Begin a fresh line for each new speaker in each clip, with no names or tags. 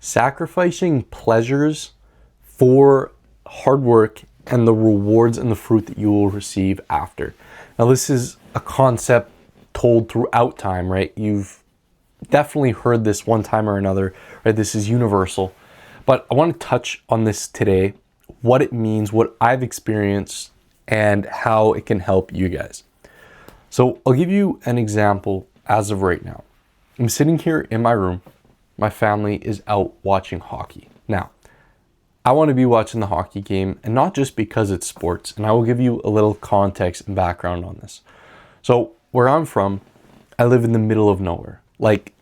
Sacrificing pleasures for hard work and the rewards and the fruit that you will receive after. Now, this is a concept told throughout time, right? You've definitely heard this one time or another, right? This is universal. But I want to touch on this today, what it means, what I've experienced, and how it can help you guys. So I'll give you an example as of right now. I'm sitting here in my room. My family is out watching hockey. Now, I want to be watching the hockey game, and not just because it's sports, and I will give you a little context and background on this. So where I'm from, I live in the middle of nowhere. Like,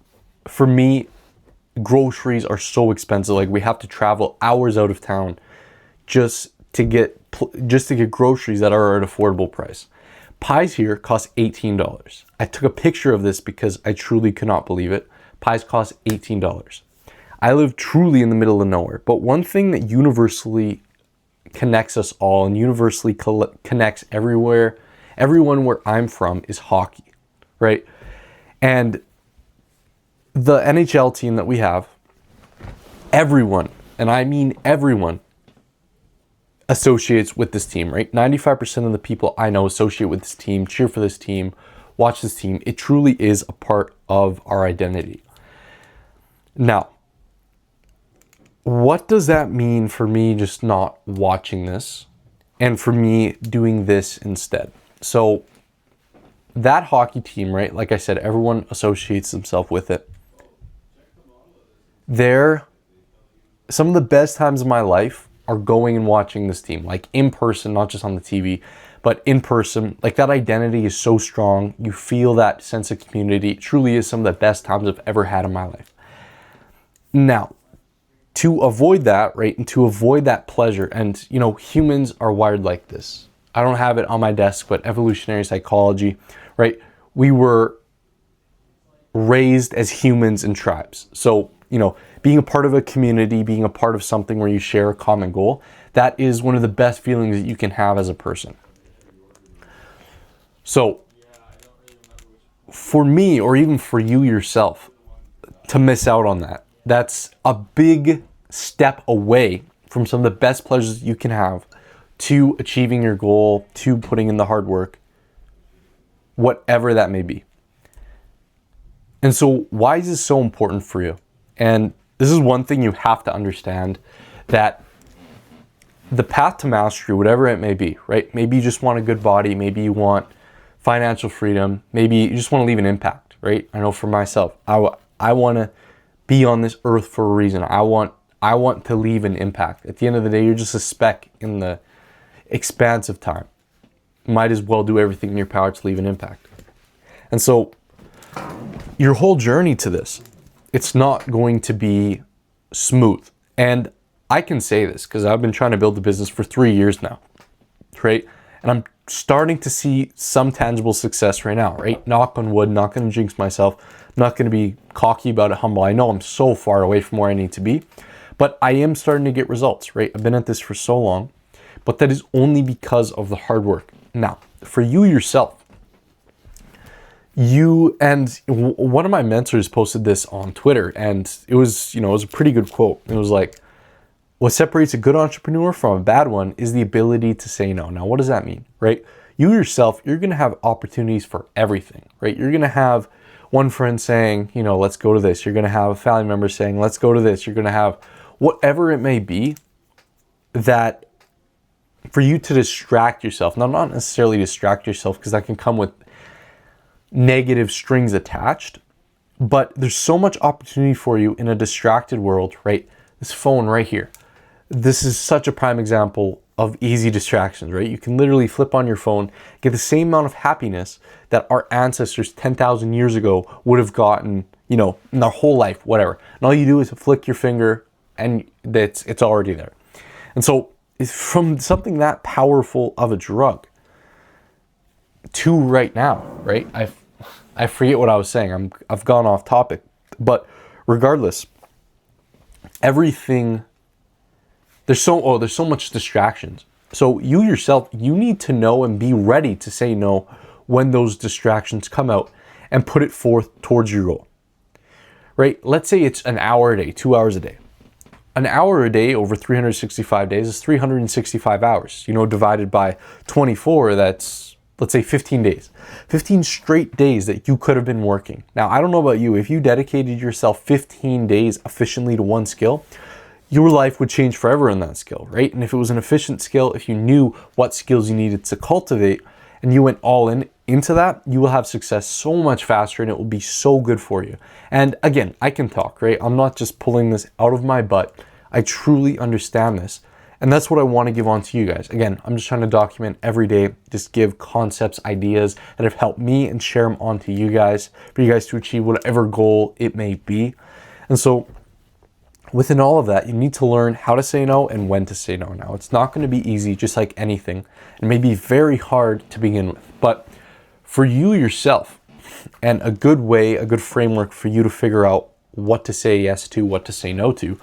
for me, groceries are so expensive. Like, we have to travel hours out of town just to get groceries that are at an affordable price. Pies here cost $18. I took a picture of this because I truly could not believe it. Pies cost $18. I live truly in the middle of nowhere. But one thing that universally connects us all and universally connects everyone where I'm from is hockey, right? And the NHL team that we have, everyone, and I mean everyone, associates with this team, right? 95% of the people I know associate with this team, cheer for this team, watch this team. It truly is a part of our identity. Now, what does that mean for me just not watching this and for me doing this instead? So that hockey team, right? Like I said, everyone associates themselves with it. Some of the best times of my life are going and watching this team, like in person, not just on the TV, but in person. Like, that identity is so strong. You feel that sense of community. It truly is some of the best times I've ever had in my life. Now, to avoid that, right, and to avoid that pleasure, and, humans are wired like this. I don't have it on my desk, but evolutionary psychology, right? We were raised as humans in tribes. So, being a part of a community, being a part of something where you share a common goal, that is one of the best feelings that you can have as a person. So, for me, or even for you yourself, to miss out on that, that's a big step away from some of the best pleasures you can have to achieving your goal, to putting in the hard work, whatever that may be. And so, why is this so important for you? And this is one thing you have to understand, that the path to mastery, whatever it may be, right? Maybe you just want a good body. Maybe you want financial freedom. Maybe you just want to leave an impact, right? I know for myself, I want to be on this earth for a reason. I want to leave an impact. At the end of the day, you're just a speck in the expanse of time. You might as well do everything in your power to leave an impact. And so your whole journey to this, it's not going to be smooth. And I can say this because I've been trying to build the business for 3 years now, right? And I'm starting to see some tangible success right now, right? Knock on wood, not going to jinx myself, not going to be cocky about it, humble. I know I'm so far away from where I need to be, but I am starting to get results, right? I've been at this for so long, but that is only because of the hard work. Now, for you yourself, one of my mentors posted this on Twitter, and it was a pretty good quote. It was like, what separates a good entrepreneur from a bad one is the ability to say no. Now, what does that mean, right? You yourself, you're going to have opportunities for everything, right? You're going to have one friend saying, let's go to this. You're going to have a family member saying, let's go to this. You're going to have whatever it may be that for you to distract yourself. Now, not necessarily distract yourself, because that can come with negative strings attached, but there's so much opportunity for you in a distracted world, right? This phone right here. This is such a prime example of easy distractions, right? You can literally flip on your phone, get the same amount of happiness that our ancestors 10,000 years ago would have gotten, in their whole life, whatever. And all you do is flick your finger and it's already there. And so from something that powerful of a drug to right now, right? I forget what I was saying. I've gone off topic, but regardless, everything, there's so much distractions. So you yourself, you need to know and be ready to say no when those distractions come out and put it forth towards your goal, right? Let's say it's an hour a day, 2 hours a day. an hour a day over 365 days is 365 hours. Divided by 24, that's, let's say, 15 days. 15 straight days that you could have been working. Now, I don't know about you. If you dedicated yourself 15 days efficiently to one skill, your life would change forever in that skill, right? And if it was an efficient skill, if you knew what skills you needed to cultivate and you went all into that, you will have success so much faster and it will be so good for you. And again, I can talk, right? I'm not just pulling this out of my butt. I truly understand this. And that's what I want to give on to you guys. Again, I'm just trying to document every day, just give concepts, ideas that have helped me and share them on to you guys for you guys to achieve whatever goal it may be. And so within all of that, you need to learn how to say no and when to say no. Now, it's not going to be easy, just like anything. It may be very hard to begin with, but for you yourself, and a good way, a good framework for you to figure out what to say yes to, what to say no to,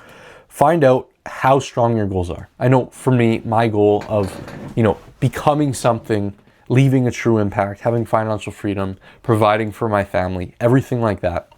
find out how strong your goals are. I know for me, my goal of, becoming something, leaving a true impact, having financial freedom, providing for my family, everything like that,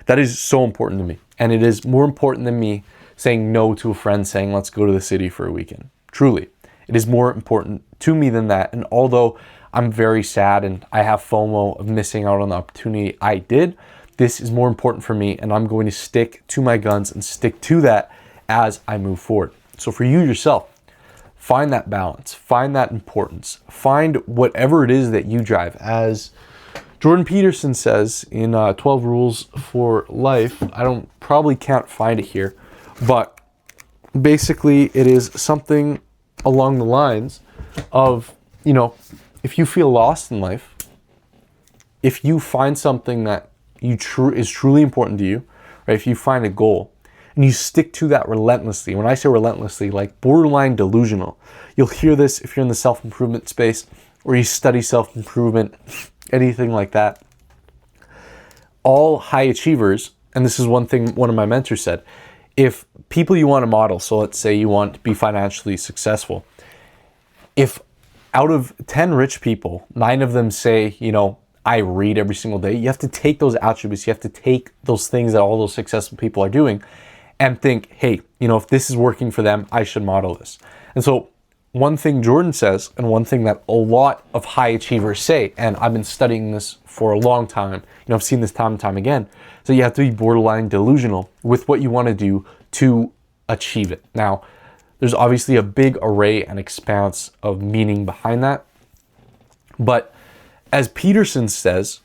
that is so important to me. And it is more important than me saying no to a friend saying, let's go to the city for a weekend. Truly, it is more important to me than that. And although I'm very sad and I have FOMO of missing out on the opportunity I did, this is more important for me, and I'm going to stick to my guns and stick to that as I move forward. So for you yourself, find that balance, find that importance, find whatever it is that you drive. As Jordan Peterson says in 12 Rules for Life, I probably can't find it here, but basically it is something along the lines of, if you feel lost in life, if you find something that is truly important to you, right? If you find a goal and you stick to that relentlessly, when I say relentlessly, like borderline delusional, you'll hear this if you're in the self-improvement space or you study self-improvement, anything like that. All high achievers, and this is one thing one of my mentors said, if people you want to model, so let's say you want to be financially successful, if out of 10 rich people, 9 of them say, I read every single day, you have to take those attributes, you have to take those things that all those successful people are doing and think, hey, if this is working for them, I should model this. And so one thing Jordan says, and one thing that a lot of high achievers say, and I've been studying this for a long time, I've seen this time and time again, so you have to be borderline delusional with what you want to do to achieve it. Now, there's obviously a big array and expanse of meaning behind that, but as Peterson says,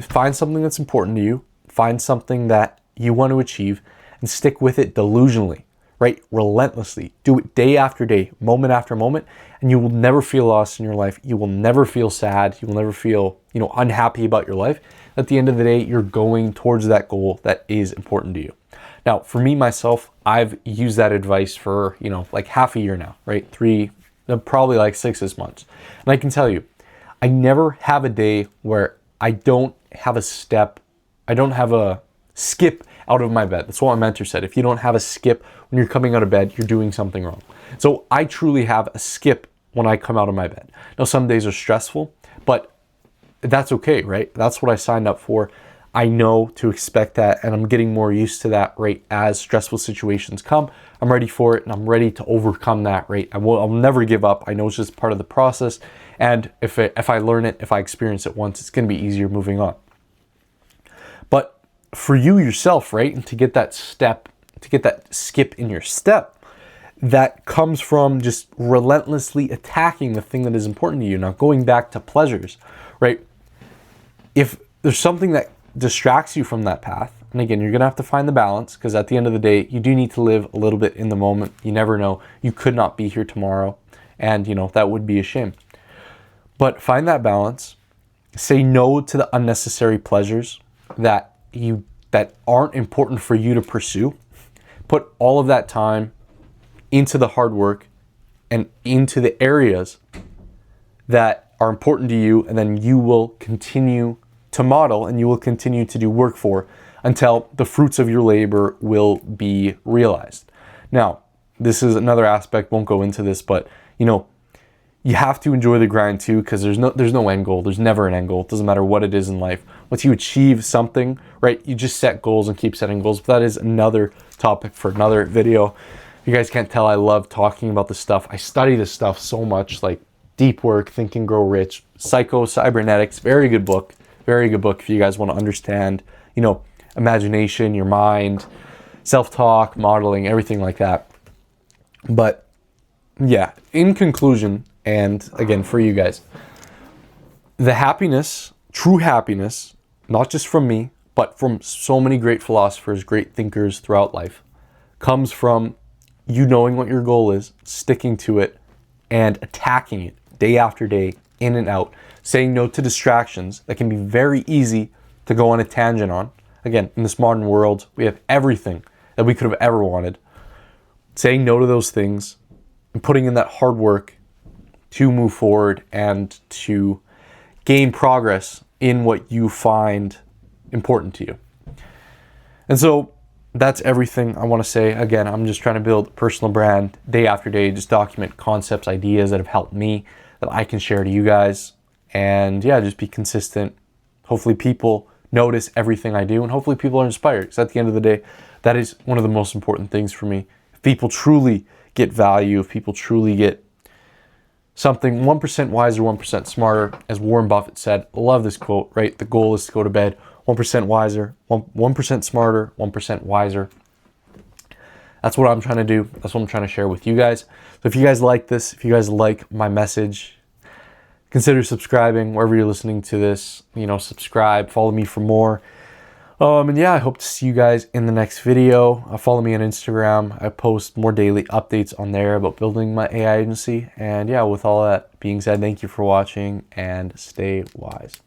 find something that's important to you, find something that you want to achieve, and stick with it delusionally, right? Relentlessly. Do it day after day, moment after moment, and you will never feel lost in your life. You will never feel sad. You will never feel, unhappy about your life. At the end of the day, you're going towards that goal that is important to you. Now, for me, myself, I've used that advice for, like half a year now, right? Probably like 6 months. And I can tell you, I never have a day where I don't have a skip out of my bed. That's what my mentor said. If you don't have a skip when you're coming out of bed, you're doing something wrong. So I truly have a skip when I come out of my bed. Now, some days are stressful, but that's okay, right? That's what I signed up for. I know to expect that, and I'm getting more used to that, right? As stressful situations come, I'm ready for it, and I'm ready to overcome that, right? I'll never give up. I know it's just part of the process, and if I learn it, if I experience it once, it's going to be easier moving on. But for you yourself, right, and to get that skip in your step, that comes from just relentlessly attacking the thing that is important to you. Now, going back to pleasures, right? If there's something that distracts you from that path, and again, you're going to have to find the balance, because at the end of the day, you do need to live a little bit in the moment. You never know. You could not be here tomorrow, and that would be a shame. But find that balance. Say no to the unnecessary pleasures that aren't important for you to pursue. Put all of that time into the hard work and into the areas that are important to you, and then you will continue to model and you will continue to do work for until the fruits of your labor will be realized. Now, this is another aspect, won't go into this, but you have to enjoy the grind too, because there's no end goal. There's never an end goal. It doesn't matter what it is in life. once you achieve something, right, you just set goals and keep setting goals. But that is another topic for another video. If you guys can't tell, I love talking about this stuff. I study this stuff so much, like Deep Work, Think and Grow Rich, Psycho-Cybernetics, very good book if you guys want to understand, you know, imagination, your mind, self-talk, modeling, everything like that. But yeah, in conclusion, and again for you guys, the happiness, true happiness, not just from me, but from so many great philosophers, great thinkers throughout life, comes from you knowing what your goal is, sticking to it, and attacking it day after day, in and out, saying no to distractions that can be very easy to go on a tangent on. Again, in this modern world, we have everything that we could have ever wanted. Saying no to those things and putting in that hard work to move forward and to gain progress in what you find important to you. And so that's everything I want to say. Again, I'm just trying to build a personal brand day after day, just document concepts, ideas that have helped me that I can share to you guys. And yeah, just be consistent. Hopefully people notice everything I do, and hopefully people are inspired. Because at the end of the day, that is one of the most important things for me. If people truly get value, if people truly get something 1% wiser, 1% smarter, as Warren Buffett said, I love this quote, right? The goal is to go to bed 1% wiser, 1% smarter, 1% wiser. That's what I'm trying to do. That's what I'm trying to share with you guys. So if you guys like this, if you guys like my message, consider subscribing wherever you're listening to this. You know, subscribe, follow me for more. And yeah, I hope to see you guys in the next video. Follow me on Instagram. I post more daily updates on there about building my AI agency. And yeah, with all that being said, thank you for watching and stay wise.